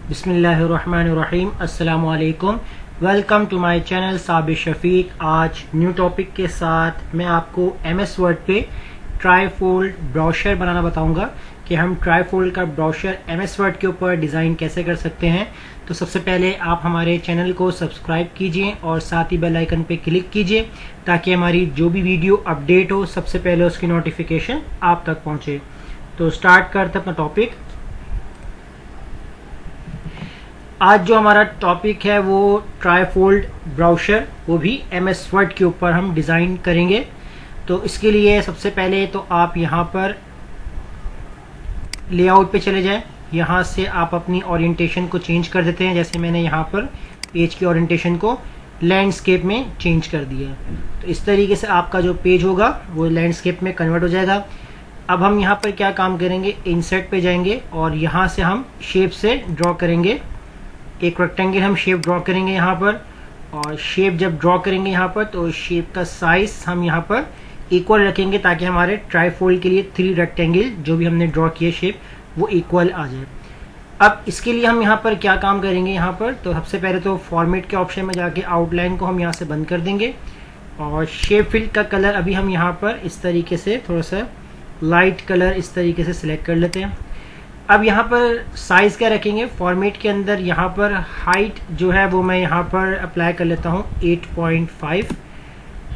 बिस्मिल्लाहिर्रहमानिर्रहीम। अस्सलामु अलैकुम। Welcome to my channel Sabir Shafiq. आज न्यू टॉपिक के साथ मैं आपको MS वर्ड पे ट्राईफोल्ड ब्रोशर बनाना बताऊंगा कि हम ट्राईफोल्ड का ब्रोशर MS वर्ड के ऊपर डिज़ाइन कैसे कर सकते हैं। तो सबसे पहले आप हमारे चैनल को सब्सक्राइब कीजिए और साथ ही बेल आइकन पे क्लिक कीजिए ताकि हमारी जो भी वीडियो अपडेट हो सबसे पहले उसकी नोटिफिकेशन आप तक पहुंचे। तो स्टार्ट करते अपना टॉपिक। आज जो हमारा टॉपिक है वो ट्राईफोल्ड ब्राउशर, वो भी MS वर्ड के ऊपर हम डिज़ाइन करेंगे। तो इसके लिए सबसे पहले तो आप यहाँ पर लेआउट पे चले जाएं। यहाँ से आप अपनी ओरिएंटेशन को चेंज कर देते हैं। जैसे मैंने यहाँ पर पेज की ओरिएंटेशन को लैंडस्केप में चेंज कर दिया है। तो इस तरीके से आपका जो पेज होगा वो लैंडस्केप में कन्वर्ट हो जाएगा। अब हम यहाँ पर क्या काम करेंगे, इंसर्ट पे जाएंगे और यहाँ से हम शेप से ड्रॉ करेंगे। एक रेक्टेंगल हम शेप ड्रॉ करेंगे यहाँ पर, और शेप जब ड्रॉ करेंगे यहाँ पर तो शेप का साइज हम यहाँ पर इक्वल रखेंगे ताकि हमारे ट्राईफोल्ड के लिए 3 रेक्टेंगल जो भी हमने ड्रॉ किए शेप वो इक्वल आ जाए। अब इसके लिए हम यहाँ पर क्या काम करेंगे, यहाँ पर तो सबसे पहले तो फॉर्मेट के ऑप्शन में जाके आउटलाइन को हम यहाँ से बंद कर देंगे और शेप फिल का कलर अभी हम यहाँ पर इस तरीके से थोड़ा सा लाइट कलर इस तरीके से सिलेक्ट कर लेते हैं। अब यहाँ पर साइज क्या रखेंगे, फॉर्मेट के अंदर यहाँ पर हाइट जो है वो मैं यहाँ पर अप्लाई कर लेता हूँ 8.5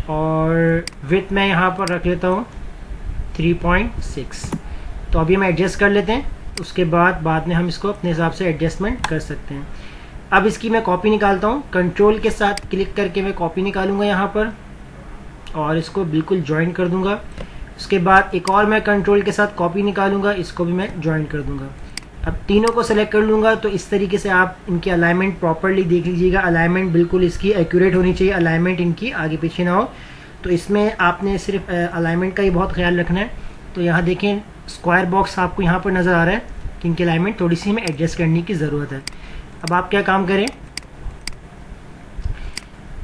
और विड्थ मैं यहाँ पर रख लेता हूँ 3.6। तो अभी हम एडजस्ट कर लेते हैं, उसके बाद में हम इसको अपने हिसाब से एडजस्टमेंट कर सकते हैं। अब इसकी मैं कॉपी निकालता हूँ। कंट्रोल के साथ क्लिक करके मैं कॉपी निकालूंगा यहाँ पर और इसको बिल्कुल ज्वाइन कर दूंगा। उसके बाद एक और मैं कंट्रोल के साथ कॉपी निकालूंगा, इसको भी मैं ज्वाइन कर दूंगा। अब तीनों को सेलेक्ट कर लूंगा। तो इस तरीके से आप इनकी अलाइनमेंट प्रॉपर्ली देख लीजिएगा। अलाइनमेंट बिल्कुल इसकी एक्यूरेट होनी चाहिए, अलाइनमेंट इनकी आगे पीछे ना हो। तो इसमें आपने सिर्फ अलाइनमेंट का ही बहुत ख्याल रखना है। तो यहाँ देखें स्क्वायर बॉक्स आपको यहाँ पर नज़र आ रहा है कि इनकी अलाइनमेंट थोड़ी सी हमें एडजस्ट करने की ज़रूरत है। अब आप क्या काम करें,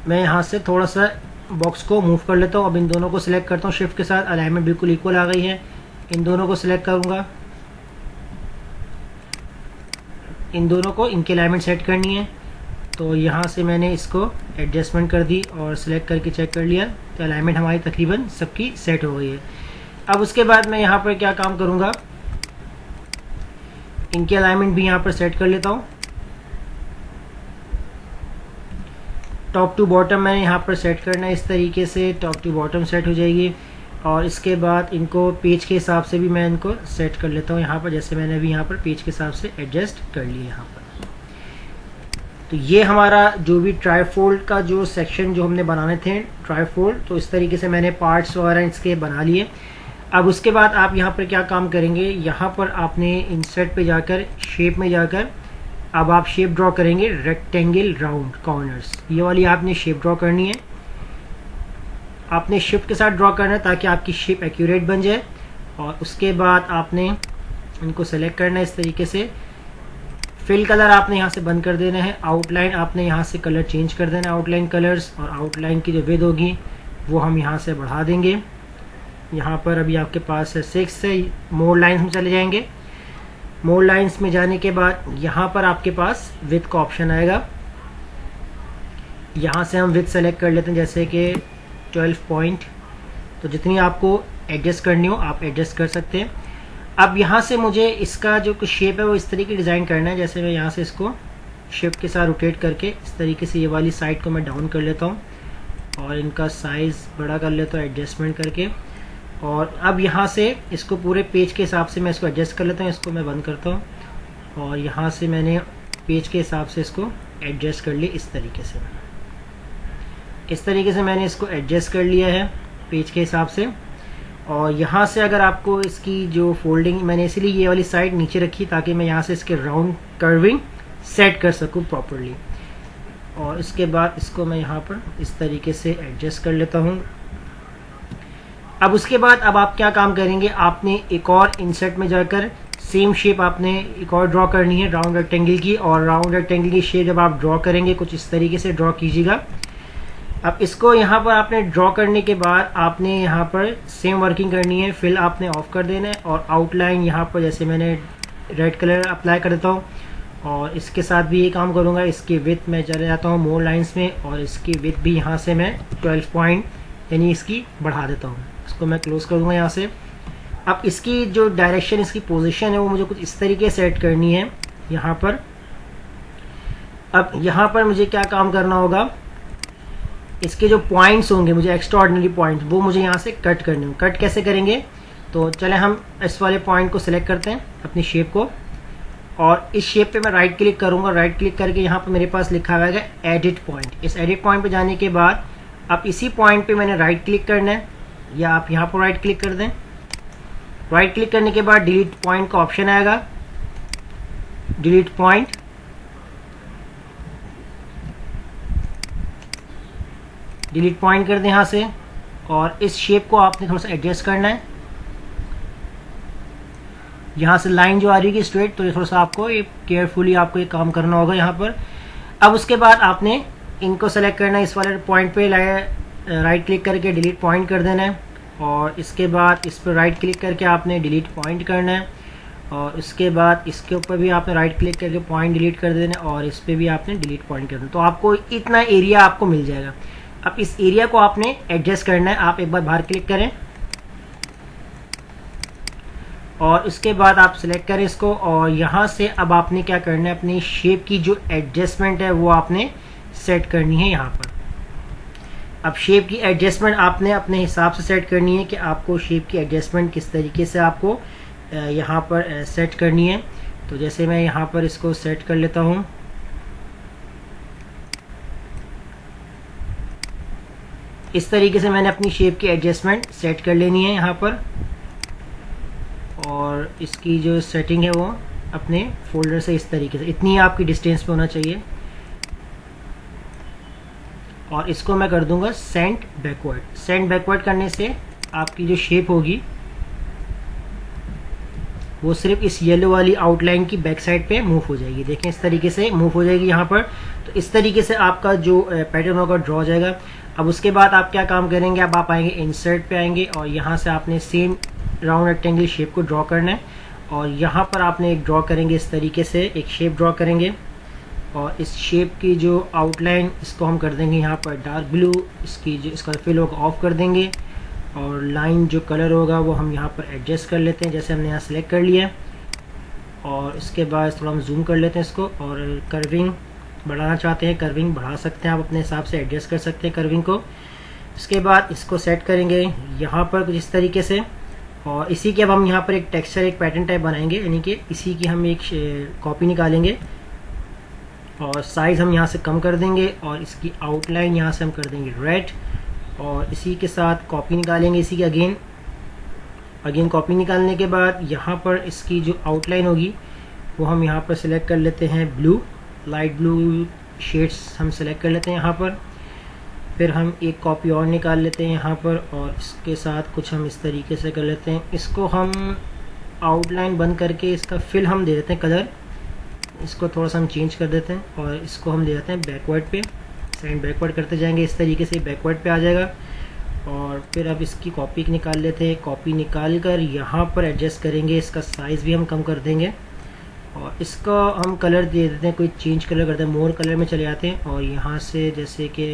मैं यहाँ से थोड़ा सा बॉक्स को मूव कर लेता हूँ। अब इन दोनों को सिलेक्ट करता हूँ शिफ्ट के साथ, अलाइनमेंट बिल्कुल इक्वल आ गई है। इन दोनों को सिलेक्ट करूँगा, इन दोनों को इनकी अलाइनमेंट सेट करनी है। तो यहाँ से मैंने इसको एडजस्टमेंट कर दी और सिलेक्ट करके चेक कर लिया तो अलाइनमेंट हमारी तकरीबन सबकी सेट हो गई है। अब उसके बाद मैं यहाँ पर क्या काम करूँगा, इनकी अलाइनमेंट भी यहाँ पर सेट कर लेता हूँ। टॉप टू बॉटम मैंने यहाँ पर सेट करना है, इस तरीके से टॉप टू बॉटम सेट हो जाएगी। और इसके बाद इनको पेज के हिसाब से भी मैं इनको सेट कर लेता हूँ यहाँ पर, जैसे मैंने अभी यहाँ पर पेज के हिसाब से एडजस्ट कर लिया यहाँ पर। तो ये हमारा जो भी ट्राईफोल्ड का जो सेक्शन जो हमने बनाने थे ट्राईफोल्ड, तो इस तरीके से मैंने पार्ट्स वगैरह इसके बना लिए। अब उसके बाद आप यहाँ पर क्या काम करेंगे, यहाँ पर आपने इंसर्ट पे जाकर शेप में जाकर अब आप शेप ड्रॉ करेंगे रेक्टेंगल राउंड कॉर्नर्स। ये वाली आपने शेप ड्रॉ करनी है, आपने शिफ्ट के साथ ड्रॉ करना है ताकि आपकी शेप एक्यूरेट बन जाए। और उसके बाद आपने इनको सेलेक्ट करना है इस तरीके से। फिल कलर आपने यहाँ से बंद कर देना है, आउटलाइन आपने यहाँ से कलर चेंज कर देना है, आउटलाइन कलर्स। और आउटलाइन की जो विड्थ होगी वो हम यहाँ से बढ़ा देंगे। यहाँ पर अभी आपके पास है 6 से मोर लाइन्स में चले जाएंगे। मोर लाइन्स में जाने के बाद यहाँ पर आपके पास विड्थ का ऑप्शन आएगा। यहाँ से हम विड्थ सेलेक्ट कर लेते हैं जैसे कि 12 पॉइंट। तो जितनी आपको एडजस्ट करनी हो आप एडजस्ट कर सकते हैं। अब यहाँ से मुझे इसका जो कुछ शेप है वो इस तरीके डिज़ाइन करना है। जैसे मैं यहाँ से इसको शिफ्ट के साथ रोटेट करके इस तरीके से ये वाली साइड को मैं डाउन कर लेता हूँ और इनका साइज़ बड़ा कर लेता हूँ एडजस्टमेंट करके। और अब यहाँ से इसको पूरे पेज के हिसाब से मैं इसको एडजस्ट कर लेता हूँ। इसको मैं बंद करता हूँ और यहाँ से मैंने पेज के हिसाब से इसको एडजस्ट कर लिया इस तरीके से। इस तरीके से मैंने इसको एडजस्ट कर लिया है पेज के हिसाब से। और यहाँ से अगर आपको इसकी जो फोल्डिंग, मैंने इसीलिए ये वाली साइड नीचे रखी ताकि मैं यहाँ से इसके राउंड कर्विंग सेट कर सकूँ प्रॉपरली। और इसके बाद इसको मैं यहाँ पर इस तरीके से एडजस्ट कर लेता हूँ। अब उसके बाद अब आप क्या काम करेंगे, आपने एक और इंसर्ट में जाकर सेम शेप आपने एक और ड्रॉ करनी है राउंड रेक्टेंगल की। और राउंड रेक्टेंगल की शेप जब आप ड्रॉ करेंगे कुछ इस तरीके से ड्रॉ कीजिएगा। अब इसको यहाँ पर आपने ड्रॉ करने के बाद आपने यहाँ पर सेम वर्किंग करनी है। फिल आपने ऑफ कर देना है और आउटलाइन यहाँ पर जैसे मैंने रेड कलर अप्लाई कर देता हूँ और इसके साथ भी ये काम करूँगा। इसकी विड्थ मैं चले जाता हूँ मोर लाइंस में, और इसकी विड्थ भी यहाँ से मैं 12 पॉइंट यानी इसकी बढ़ा देता हूँ। इसको मैं क्लोज कर दूँगा यहाँ से। अब इसकी जो डायरेक्शन, इसकी पोजीशन है वो मुझे कुछ इस तरीके से सेट करनी है यहाँ पर। अब यहाँ पर मुझे क्या काम करना होगा, इसके जो पॉइंट्स होंगे मुझे एक्स्ट्रा ऑर्डिनरी पॉइंट, वो मुझे यहाँ से कट करने होंगे। कट कैसे करेंगे, तो चले हम इस वाले पॉइंट को सिलेक्ट करते हैं अपनी शेप को, और इस शेप पे मैं राइट क्लिक करूँगा। राइट क्लिक करके यहाँ पर मेरे पास लिखा हुआ है एडिट पॉइंट। इस एडिट पॉइंट पे जाने के बाद अब इसी पॉइंट पे मैंने राइट क्लिक करना है, या आप यहाँ पर राइट क्लिक कर दें। राइट क्लिक करने के बाद डिलीट पॉइंट का ऑप्शन आएगा, डिलीट पॉइंट। डिलीट पॉइंट कर दें यहाँ से, और इस शेप को आपने थोड़ा सा एडजस्ट करना है। यहाँ से लाइन जो आ रही है स्ट्रेट, तो ये थोड़ा सा आपको ये केयरफुली आपको ये काम करना होगा यहाँ पर। अब उसके बाद आपने इनको सेलेक्ट करना है, इस वाले पॉइंट पे राइट क्लिक करके डिलीट पॉइंट कर देना है, और इसके बाद इस पर राइट क्लिक करके आपने डिलीट पॉइंट करना है, और इसके बाद इसके ऊपर भी आपने राइट क्लिक करके पॉइंट डिलीट कर देना है, और इस पर भी आपने डिलीट पॉइंट करना है। तो आपको इतना एरिया आपको मिल जाएगा। अब इस एरिया को आपने एडजस्ट करना है। आप एक बार बाहर क्लिक करें, और उसके बाद आप सिलेक्ट करें इसको, और यहाँ से अब आपने क्या करना है, अपनी शेप की जो एडजस्टमेंट है वो आपने सेट करनी है यहाँ पर। अब शेप की एडजस्टमेंट आपने अपने हिसाब से सेट करनी है कि आपको शेप की एडजस्टमेंट किस तरीके से आपको यहाँ पर सेट करनी है। तो जैसे मैं यहाँ पर इसको सेट कर लेता हूँ, इस तरीके से मैंने अपनी शेप की एडजस्टमेंट सेट कर लेनी है यहाँ पर। और इसकी जो सेटिंग है वो अपने फोल्डर से इस तरीके से, इतनी आपकी डिस्टेंस पे होना चाहिए। और इसको मैं कर दूंगा सेंट बैकवर्ड। सेंट बैकवर्ड करने से आपकी जो शेप होगी वो सिर्फ इस येलो वाली आउटलाइन की बैक साइड पे मूव हो जाएगी। देखें इस तरीके से मूव हो जाएगी यहाँ पर। तो इस तरीके से आपका जो पैटर्न होगा ड्रॉ हो जाएगा। अब उसके बाद आप क्या काम करेंगे, अब आप आएंगे इंसर्ट पे आएंगे, और यहाँ से आपने सेम राउंड रेक्टेंगल शेप को ड्रॉ करना है, और यहाँ पर आपने एक ड्रॉ करेंगे, इस तरीके से एक शेप ड्रॉ करेंगे। और इस शेप की जो आउटलाइन इसको हम कर देंगे यहाँ पर डार्क ब्लू, इसकी जो इसका फिल होगा ऑफ कर देंगे, और लाइन जो कलर होगा वो हम यहाँ पर एडजस्ट कर लेते हैं, जैसे हमने यहाँ सेलेक्ट कर लिया है। और इसके बाद थोड़ा हम जूम कर लेते हैं इसको, और कर्विंग बढ़ाना चाहते हैं कर्विंग बढ़ा सकते हैं, आप अपने हिसाब से एडजस्ट कर सकते हैं कर्विंग को। इसके बाद इसको सेट करेंगे यहाँ पर कुछ इस तरीके से, और इसी के अब हम यहाँ पर एक टेक्सचर, एक पैटर्न टाइप बनाएंगे, यानी कि इसी की हम एक कॉपी निकालेंगे, और साइज़ हम यहाँ से कम कर देंगे, और इसकी आउटलाइन यहाँ से हम कर देंगे रेड, और इसी के साथ कॉपी निकालेंगे इसी की अगेन कॉपी निकालने के बाद यहाँ पर इसकी जो आउटलाइन होगी वो हम यहाँ पर सिलेक्ट कर लेते हैं ब्लू, लाइट ब्लू शेड्स हम सेलेक्ट कर लेते हैं यहाँ पर। फिर हम एक कॉपी और निकाल लेते हैं यहाँ पर, और इसके साथ कुछ हम इस तरीके से कर लेते हैं। इसको हम आउटलाइन बंद करके इसका फिल हम दे देते हैं कलर, इसको थोड़ा सा हम चेंज कर देते हैं, और इसको हम दे देते हैं बैकवर्ड पे। सेंड बैकवर्ड करते जाएंगे, इस तरीके से बैकवर्ड पे आ जाएगा। और फिर अब इसकी कॉपी निकाल लेते हैं, कॉपी निकाल कर यहाँ पर एडजस्ट करेंगे, इसका साइज़ भी हम कम कर देंगे, और इसका हम कलर दे देते हैं, कोई चेंज कलर करते हैं, मोर कलर में चले जाते हैं, और यहाँ से जैसे कि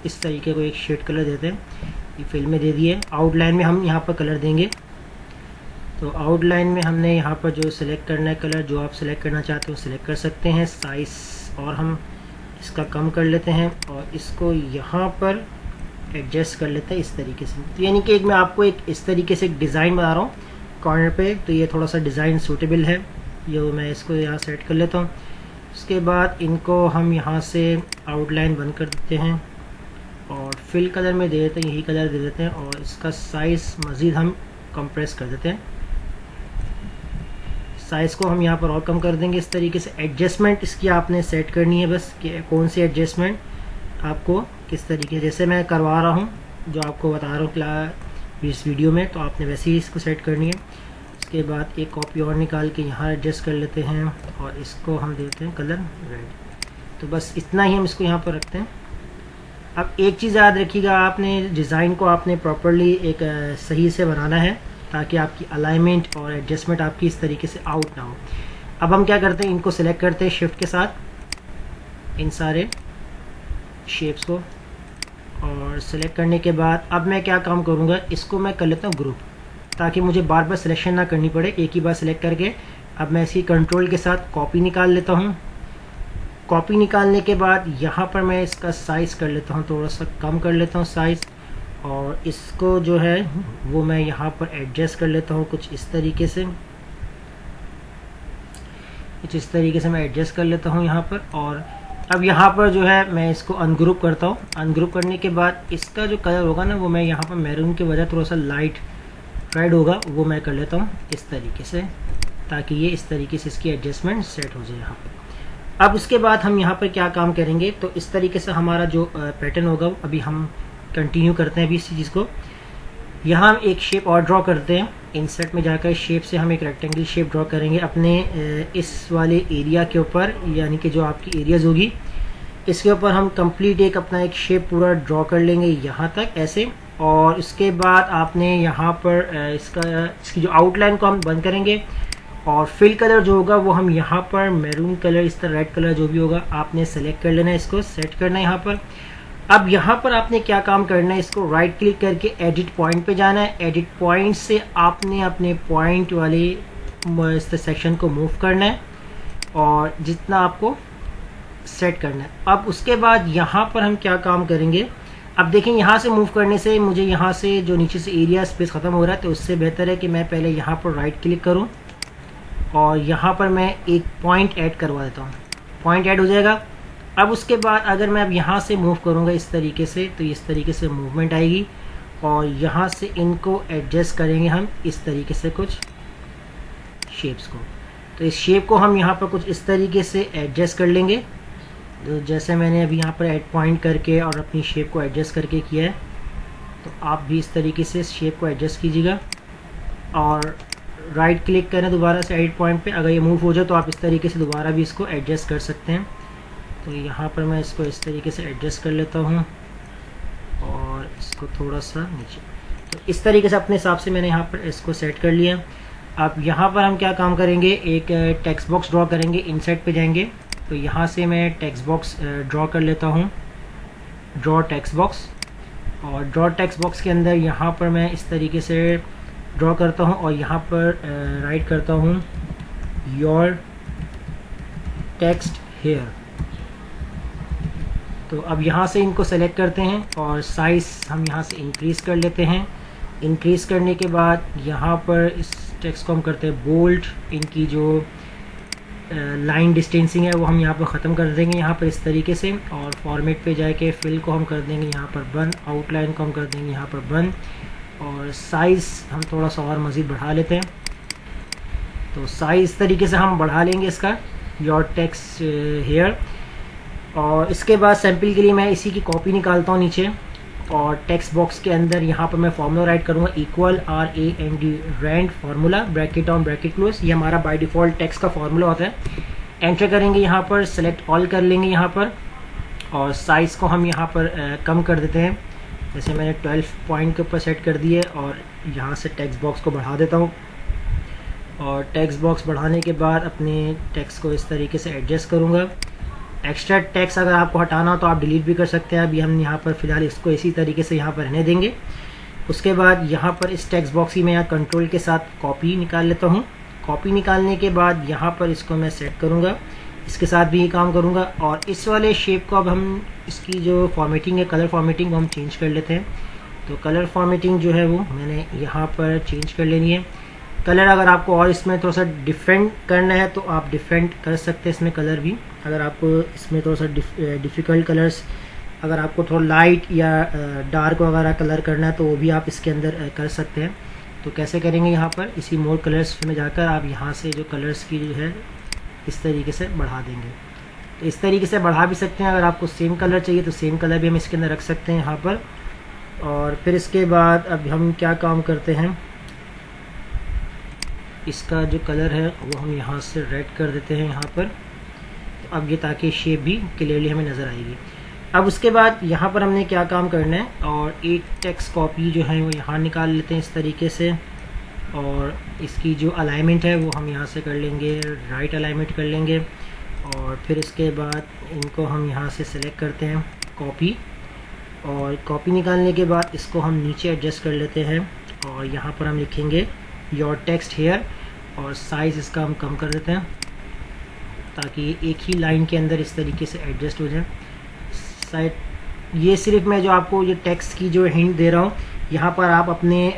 इस तरीके को एक शेड कलर देते हैं, ये फिल में दे दिए। आउटलाइन में हम यहाँ पर कलर देंगे, तो आउटलाइन में हमने यहाँ पर जो सिलेक्ट करना है कलर, जो आप सिलेक्ट करना चाहते हो सिलेक्ट कर सकते हैं। साइज़ और हम इसका कम कर लेते हैं, और इसको यहाँ पर एडजस्ट कर लेते हैं इस तरीके से। तो यानी कि एक मैं आपको एक इस तरीके से एक डिज़ाइन बना रहा हूँ कॉर्नर पे, तो ये थोड़ा सा डिज़ाइन सूटेबल है, ये मैं इसको यहाँ सेट कर लेता हूँ। उसके बाद इनको हम यहाँ से आउटलाइन बंद कर देते हैं, और फिल कलर में दे देते हैं, यही कलर दे देते हैं, और इसका साइज़ मज़ीद हम कंप्रेस कर देते हैं। साइज़ को हम यहाँ पर और कम कर देंगे इस तरीके से। एडजस्टमेंट इसकी आपने सेट करनी है बस, कि कौन सी एडजस्टमेंट आपको किस तरीके, जैसे मैं करवा रहा हूँ जो आपको बता रहा हूँ इस वीडियो में, तो आपने वैसे ही इसको सेट करनी है। इसके बाद एक कॉपी और निकाल के यहाँ एडजस्ट कर लेते हैं, और इसको हम देते हैं कलर रेड। तो बस इतना ही हम इसको यहाँ पर रखते हैं। अब एक चीज़ याद रखिएगा, आपने डिज़ाइन को आपने प्रॉपरली एक सही से बनाना है, ताकि आपकी अलाइनमेंट और एडजस्टमेंट आपकी इस तरीके से आउट ना हो। अब हम क्या करते हैं, इनको सिलेक्ट करते हैं शिफ्ट के साथ इन सारे शेप्स को, और सिलेक्ट करने के बाद अब मैं क्या काम करूँगा, इसको मैं कर लेता हूँ ग्रुप, ताकि मुझे बार बार सिलेक्शन ना करनी पड़े, एक ही बार सिलेक्ट करके। अब मैं इसकी कंट्रोल के साथ कॉपी निकाल लेता हूँ। कॉपी निकालने के बाद यहाँ पर मैं इसका साइज़ कर लेता हूँ, थोड़ा सा कम कर लेता हूँ साइज़, और इसको जो है वो मैं यहाँ पर एडजस्ट कर लेता हूँ कुछ इस तरीके से, मैं एडजस्ट कर लेता हूँ यहाँ पर। और अब यहाँ पर जो है मैं इसको अनग्रुप करता हूँ। अनग्रुप करने के बाद इसका जो कलर होगा ना, वो मैं यहाँ पर मैरून के वजह थोड़ा सा लाइट रेड होगा, वो मैं कर लेता हूँ इस तरीके से, ताकि ये इस तरीके से इसकी एडजस्टमेंट सेट हो जाए यहाँ पर। अब उसके बाद हम यहाँ पर क्या काम करेंगे, तो इस तरीके से हमारा जो पैटर्न होगा अभी हम कंटिन्यू करते हैं अभी इसी चीज़ को। यहाँ हम एक शेप और ड्रॉ करते हैं, इंसर्ट में जाकर शेप से हम एक रेक्टेंगल शेप ड्रॉ करेंगे अपने इस वाले एरिया के ऊपर, यानी कि जो आपकी एरियाज होगी इसके ऊपर हम कंप्लीट एक अपना एक शेप पूरा ड्रॉ कर लेंगे यहाँ तक ऐसे। और उसके बाद आपने यहाँ पर इसकी जो आउटलाइन को हम बंद करेंगे, और फिल कलर जो होगा वो हम यहाँ पर मैरून कलर, इस तरह रेड कलर जो भी होगा आपने सेलेक्ट कर लेना है, इसको सेट करना है यहाँ पर। अब यहाँ पर आपने क्या काम करना है, इसको राइट क्लिक करके एडिट पॉइंट पे जाना है। एडिट पॉइंट से आपने अपने पॉइंट वाले इस सेक्शन को मूव करना है और जितना आपको सेट करना है। अब उसके बाद यहाँ पर हम क्या काम करेंगे, अब देखें यहाँ से मूव करने से मुझे यहाँ से जो नीचे से एरिया स्पेस ख़त्म हो रहा है, तो उससे बेहतर है कि मैं पहले यहाँ पर राइट क्लिक करूँ और यहाँ पर मैं एक पॉइंट ऐड करवा देता हूँ। पॉइंट ऐड हो जाएगा। अब उसके बाद अगर मैं अब यहाँ से मूव करूँगा इस तरीके से, तो इस तरीके से मूवमेंट आएगी, और यहाँ से इनको एडजस्ट करेंगे हम इस तरीके से कुछ शेप्स को। तो इस शेप को हम यहाँ पर कुछ इस तरीके से एडजस्ट कर लेंगे, तो जैसे मैंने अभी यहाँ पर एड पॉइंट करके और अपनी शेप को एडजस्ट करके किया है, तो आप भी इस तरीके से शेप को एडजस्ट कीजिएगा और राइट क्लिक करें दोबारा से एडिट पॉइंट पे। अगर ये मूव हो जाए तो आप इस तरीके से दोबारा भी इसको एडजस्ट कर सकते हैं। तो यहाँ पर मैं इसको इस तरीके से एडजस्ट कर लेता हूँ और इसको थोड़ा सा नीचे, तो इस तरीके से अपने हिसाब से मैंने यहाँ पर इसको सेट कर लिया। अब यहाँ पर हम क्या काम करेंगे, एक टेक्स्ट बॉक्स ड्रॉ करेंगे, इनसेट पे जाएंगे, तो यहाँ से मैं टेक्स्ट बॉक्स ड्रॉ कर लेता हूँ, ड्रॉ टेक्स्ट बॉक्स। और ड्रॉ टेक्स्ट बॉक्स के अंदर यहाँ पर मैं इस तरीके से ड्रॉ करता हूँ और यहाँ पर राइट करता हूँ योर टेक्स्ट हेयर। तो अब यहाँ से इनको सेलेक्ट करते हैं और साइज़ हम यहाँ से इंक्रीज़ कर लेते हैं। इंक्रीज़ करने के बाद यहाँ पर इस टेक्स्ट को हम करते हैं बोल्ड, इनकी जो लाइन डिस्टेंसिंग है वो हम यहाँ पर ख़त्म कर देंगे यहाँ पर इस तरीके से। और फॉर्मेट पे जाके फिल को हम कर देंगे यहाँ पर बंद, आउटलाइन को हम कर देंगे यहाँ पर बंद, और साइज़ हम थोड़ा सा और मज़ीद बढ़ा लेते हैं। तो साइज़ तरीके से हम बढ़ा लेंगे इसका योर टेक्स्ट हेयर। और इसके बाद सैम्पल के लिए मैं इसी की कॉपी निकालता हूँ नीचे, और टेक्स्ट बॉक्स के अंदर यहाँ पर मैं फार्मूला राइट करूँगा, equal RAND rand formula, bracket on bracket close. ये हमारा बाय डिफ़ॉल्ट टेक्स्ट का फार्मूला होता है। एंटर करेंगे यहाँ पर, सेलेक्ट ऑल कर लेंगे यहाँ पर, और साइज़ को हम यहाँ पर कम कर देते हैं, जैसे मैंने 12 पॉइंट के ऊपर सेट कर दिए। और यहाँ से टेक्स्ट बॉक्स को बढ़ा देता हूँ, और टेक्स्ट बॉक्स बढ़ाने के बाद अपने टेक्स्ट को इस तरीके से एडजस्ट करूँगा। एक्स्ट्रा टेक्स्ट अगर आपको हटाना हो तो आप डिलीट भी कर सकते हैं। अभी हम यहाँ पर फ़िलहाल इसको इसी तरीके से यहाँ पर रहने देंगे। उसके बाद यहाँ पर इस टेक्स्ट बॉक्स की मैं यहाँ कंट्रोल के साथ कॉपी निकाल लेता हूँ। कॉपी निकालने के बाद यहाँ पर इसको मैं सेट करूँगा, इसके साथ भी ये काम करूँगा। और इस वाले शेप को अब हम इसकी जो फॉर्मेटिंग है, कलर फॉर्मेटिंग, वो हम चेंज कर लेते हैं। तो कलर फॉर्मेटिंग जो है वो मैंने यहाँ पर चेंज कर लेनी है। कलर अगर आपको और इसमें थोड़ा सा डिफरेंट करना है तो आप डिफरेंट कर सकते हैं इसमें कलर भी। अगर आपको इसमें थोड़ा सा डिफ़िकल्ट कलर्स, अगर आपको थोड़ा लाइट या डार्क वगैरह कलर करना है तो वो भी आप इसके अंदर कर सकते हैं। तो कैसे करेंगे, यहाँ पर इसी मोर कलर्स में जाकर आप यहाँ से जो कलर्स की जो है इस तरीके से बढ़ा देंगे। तो इस तरीके से बढ़ा भी सकते हैं। अगर आपको सेम कलर चाहिए तो सेम कलर भी हम इसके अंदर रख सकते हैं यहाँ पर। और फिर इसके बाद अब हम क्या काम करते हैं, इसका जो कलर है वो हम यहाँ से रेड कर देते हैं यहाँ पर। तो अब ये ताकि शेप भी क्लियरली हमें नज़र आएगी। अब उसके बाद यहाँ पर हमने क्या काम करना है, और एक टेक्स्ट कॉपी जो है वो यहाँ निकाल लेते हैं इस तरीके से। और इसकी जो अलाइनमेंट है वो हम यहाँ से कर लेंगे, राइट अलाइनमेंट कर लेंगे। और फिर इसके बाद इनको हम यहाँ से सेलेक्ट करते हैं कॉपी, और कॉपी निकालने के बाद इसको हम नीचे एडजस्ट कर लेते हैं और यहाँ पर हम लिखेंगे योर टेक्स्ट हेयर, और साइज़ इसका हम कम कर देते हैं ताकि एक ही लाइन के अंदर इस तरीके से एडजस्ट हो जाए साइड। ये सिर्फ मैं जो आपको ये टेक्स्ट की जो हिंट दे रहा हूँ, यहाँ पर आप अपने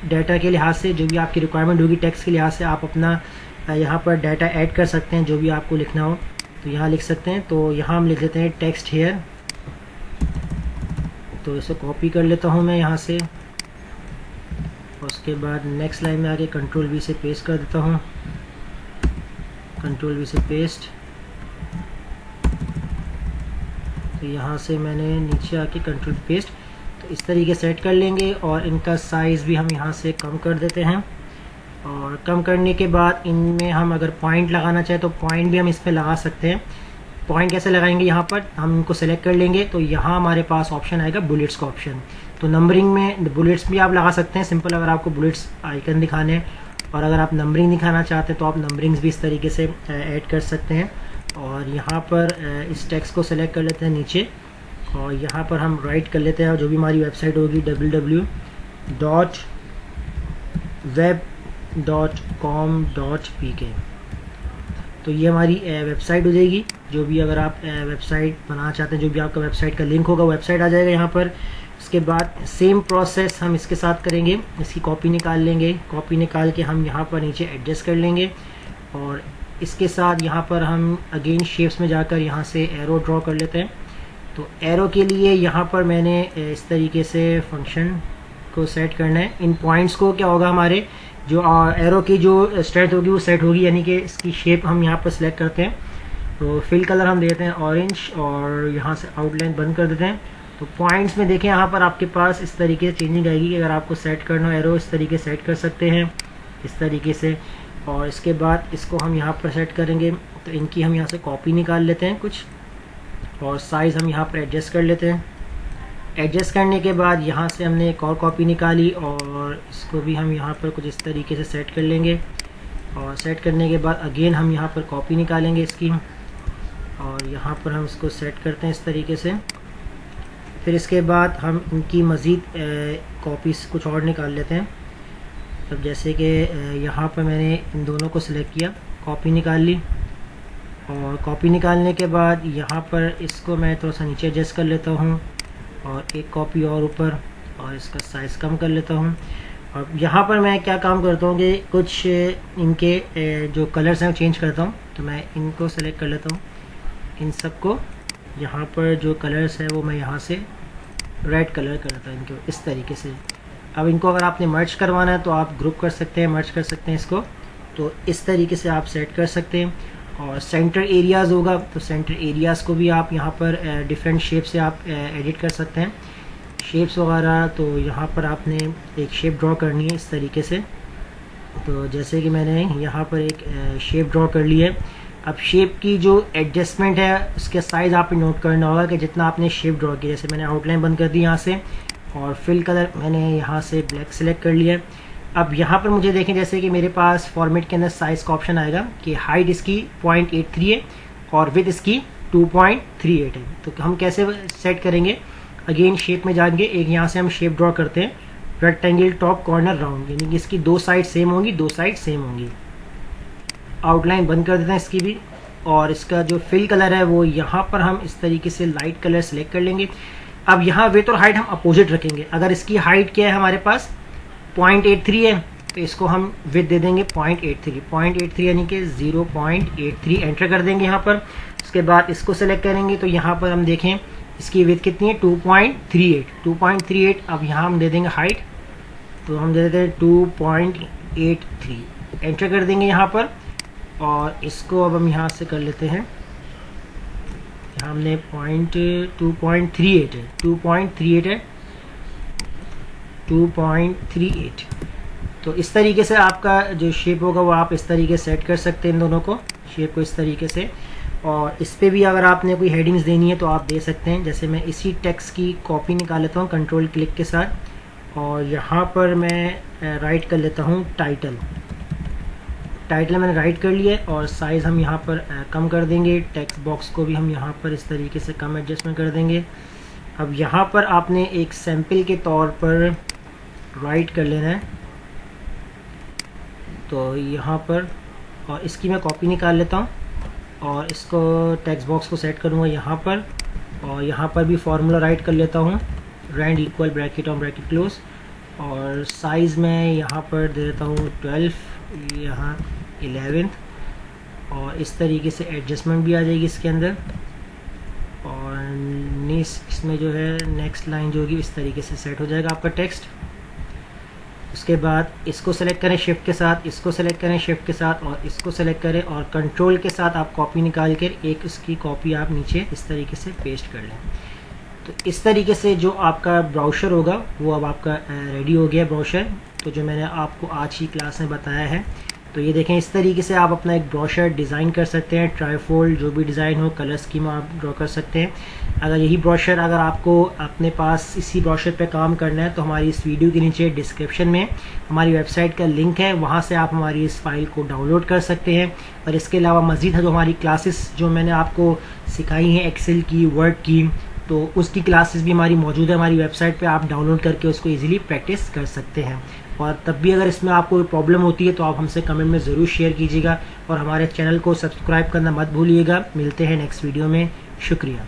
डाटा के लिहाज से जो भी आपकी रिक्वायरमेंट होगी टेक्स्ट के लिहाज से आप अपना यहाँ पर डाटा ऐड कर सकते हैं, जो भी आपको लिखना हो तो यहाँ लिख सकते हैं। तो यहाँ हम लिख लेते हैं टेक्स्ट हेयर, तो इसे कॉपी कर लेता हूँ मैं यहाँ से, और उसके बाद नेक्स्ट लाइन में आके कंट्रोल वी से पेस्ट कर देता हूँ, कंट्रोल वी से पेस्ट। तो यहाँ से मैंने नीचे आके कंट्रोल पेस्ट, तो इस तरीके सेट कर लेंगे। और इनका साइज़ भी हम यहाँ से कम कर देते हैं, और कम करने के बाद इनमें हम अगर पॉइंट लगाना चाहें तो पॉइंट भी हम इस पर लगा सकते हैं। पॉइंट कैसे लगाएंगे, यहाँ पर हम इनको सेलेक्ट कर लेंगे तो यहाँ हमारे पास ऑप्शन आएगा बुलेट्स का ऑप्शन। तो नंबरिंग में बुलेट्स भी आप लगा सकते हैं सिंपल, अगर आपको बुलेट्स आइकन दिखाने हैं, और अगर आप नंबरिंग दिखाना चाहते हैं तो आप नंबरिंग्स भी इस तरीके से ऐड कर सकते हैं। और यहाँ पर इस टेक्स्ट को सेलेक्ट कर लेते हैं नीचे, और यहाँ पर हम राइट कर लेते हैं जो भी हमारी वेबसाइट होगी www.web.com.pk। तो ये हमारी वेबसाइट हो जाएगी। जो भी अगर आप वेबसाइट बनाना चाहते हैं, जो भी आपका वेबसाइट का लिंक होगा वेबसाइट आ जाएगा यहाँ पर। उसके बाद सेम प्रोसेस हम इसके साथ करेंगे, इसकी कॉपी निकाल लेंगे, कॉपी निकाल के हम यहाँ पर नीचे एडजस्ट कर लेंगे, और इसके साथ यहाँ पर हम अगेन शेप्स में जाकर यहाँ से एरो ड्रॉ कर लेते हैं। तो एरो के लिए यहाँ पर मैंने इस तरीके से फंक्शन को सेट करना है। इन पॉइंट्स को क्या होगा, हमारे जो एरो की जो स्ट्रेंथ होगी वो सेट होगी, यानी कि इसकी शेप हम यहाँ पर सिलेक्ट करते हैं। तो फिल कलर हम देते हैं ऑरेंज, और यहाँ से आउटलाइन बंद कर देते हैं। तो पॉइंट्स में देखें यहाँ पर आपके पास इस तरीके से चेंजिंग आएगी कि अगर आपको सेट करना हो एरो इस तरीके सेट कर सकते हैं इस तरीके से। और इसके बाद इसको हम यहाँ पर सेट करेंगे, तो इनकी हम यहाँ से कॉपी निकाल लेते हैं कुछ, और साइज़ हम यहाँ पर एडजस्ट कर लेते हैं। एडजस्ट करने के बाद यहाँ से हमने एक और कॉपी निकाली, और इसको भी हम यहाँ पर कुछ इस तरीके से सेट कर लेंगे। और सेट करने के बाद अगेन हम यहाँ पर कॉपी निकालेंगे इसकी, और यहाँ पर हम इसको सेट करते हैं इस तरीके से। फिर इसके बाद हम इनकी मज़ीद कॉपीज़ कुछ और निकाल लेते हैं। अब जैसे कि यहाँ पर मैंने इन दोनों को सिलेक्ट किया, कॉपी निकाल ली, और कॉपी निकालने के बाद यहाँ पर इसको मैं थोड़ा सा नीचे एडजस्ट कर लेता हूँ, और एक कॉपी और ऊपर, और इसका साइज़ कम कर लेता हूँ। और यहाँ पर मैं क्या काम करता हूँ कि कुछ इनके जो कलर्स हैं वो चेंज करता हूँ। तो मैं इनको सेलेक्ट कर लेता हूँ, इन सब को यहाँ पर जो कलर्स है वो मैं यहाँ से रेड कलर कर देता हूँ इनको इस तरीके से। अब इनको अगर आपने मर्ज करवाना है तो आप ग्रुप कर सकते हैं, मर्ज कर सकते हैं इसको, तो इस तरीके से आप सेट कर सकते हैं। और सेंटर एरियाज़ होगा तो सेंटर एरियाज़ को भी आप यहाँ पर डिफरेंट शेप से आप एडिट कर सकते हैं, शेप्स वगैरह। तो यहाँ पर आपने एक शेप ड्रॉ करनी है इस तरीके से। तो जैसे कि मैंने यहाँ पर एक शेप ड्रॉ कर ली है। अब शेप की जो एडजस्टमेंट है उसके साइज़ आप नोट करना होगा कि जितना आपने शेप ड्रॉ किया। जैसे मैंने आउटलाइन बंद कर दी यहाँ से, और फिल कलर मैंने यहाँ से ब्लैक सेलेक्ट कर लिया। अब यहाँ पर मुझे देखें जैसे कि मेरे पास फॉर्मेट के अंदर साइज़ का ऑप्शन आएगा कि हाइट इसकी 0.83 है और विड्थ इसकी 2.38 है। तो हम कैसे सेट करेंगे, अगेन शेप में जाएंगे, एक यहाँ से हम शेप ड्रॉ करते हैं रेक्टेंगल टॉप कॉर्नर राउंड, यानी कि इसकी दो साइड सेम होंगी, दो साइड सेम होंगी। आउटलाइन बंद कर देते हैं इसकी भी, और इसका जो फिल कलर है वो यहाँ पर हम इस तरीके से लाइट कलर सेलेक्ट कर लेंगे। अब यहाँ विड्थ और हाइट हम अपोजिट रखेंगे। अगर इसकी हाइट क्या है हमारे पास 0.83 है तो इसको हम विड्थ दे देंगे 0.83 यानी कि 0.83 एंटर कर देंगे यहाँ पर। उसके बाद इसको सेलेक्ट करेंगे तो यहाँ पर हम देखें इसकी विड्थ कितनी है 2.38। अब यहाँ हम दे देंगे हाइट, तो हम दे देते हैं 2.83 एंटर कर देंगे यहाँ पर। और इसको अब हम यहाँ से कर लेते हैं, यहाँ हमने 2.38 है 2.38। तो इस तरीके से आपका जो शेप होगा वो आप इस तरीके से सेट कर सकते हैं इन दोनों को, शेप को इस तरीके से। और इस पे भी अगर आपने कोई हेडिंग्स देनी है तो आप दे सकते हैं। जैसे मैं इसी टेक्स्ट की कॉपी निकाल लेता हूँ कंट्रोल क्लिक के साथ, और यहाँ पर मैं राइट कर लेता हूँ टाइटल मैंने राइट कर लिया और साइज़ हम यहाँ पर कम कर देंगे। टेक्स्ट बॉक्स को भी हम यहाँ पर इस तरीके से कम एडजस्टमेंट कर देंगे। अब यहाँ पर आपने एक सैम्पल के तौर पर राइट कर लेना है, तो यहाँ पर, और इसकी मैं कॉपी निकाल लेता हूँ और इसको टेक्स्ट बॉक्स को सेट करूँगा यहाँ पर, और यहाँ पर भी फार्मूला राइट कर लेता हूँ, rand equal bracket on bracket close, और साइज़ मैं यहाँ पर दे देता हूँ 12, यहाँ 11, और इस तरीके से एडजस्टमेंट भी आ जाएगी इसके अंदर। और इसमें जो है नेक्स्ट लाइन जो होगी इस तरीके से सेट हो जाएगा आपका टेक्स्ट। उसके बाद इसको सेलेक्ट करें शिफ्ट के साथ, इसको सेलेक्ट करें शिफ्ट के साथ, और इसको सेलेक्ट करें और कंट्रोल के साथ आप कॉपी निकाल कर एक इसकी कॉपी आप नीचे इस तरीके से पेस्ट कर लें। तो इस तरीके से जो आपका ब्राउज़र होगा वो अब आपका रेडी हो गया ब्राउज़र, तो जो मैंने आपको आज की क्लास में बताया है। तो ये देखें, इस तरीके से आप अपना एक ब्रोशर डिज़ाइन कर सकते हैं। ट्राईफोल्ड जो भी डिज़ाइन हो, कलर स्कीम आप ड्रॉ कर सकते हैं। अगर आपको अपने पास इसी ब्रोशर पे काम करना है तो हमारी इस वीडियो के नीचे डिस्क्रिप्शन में हमारी वेबसाइट का लिंक है, वहाँ से आप हमारी इस फाइल को डाउनलोड कर सकते हैं। और इसके अलावा मज़ीद जो हमारी क्लासेस जो मैंने आपको सिखाई हैं एक्सेल की, वर्ड की, तो उसकी क्लासेस भी हमारी मौजूद है हमारी वेबसाइट पे, आप डाउनलोड करके उसको इजीली प्रैक्टिस कर सकते हैं। और तब भी अगर इसमें आपको कोई प्रॉब्लम होती है तो आप हमसे कमेंट में ज़रूर शेयर कीजिएगा और हमारे चैनल को सब्सक्राइब करना मत भूलिएगा। मिलते हैं नेक्स्ट वीडियो में, शुक्रिया।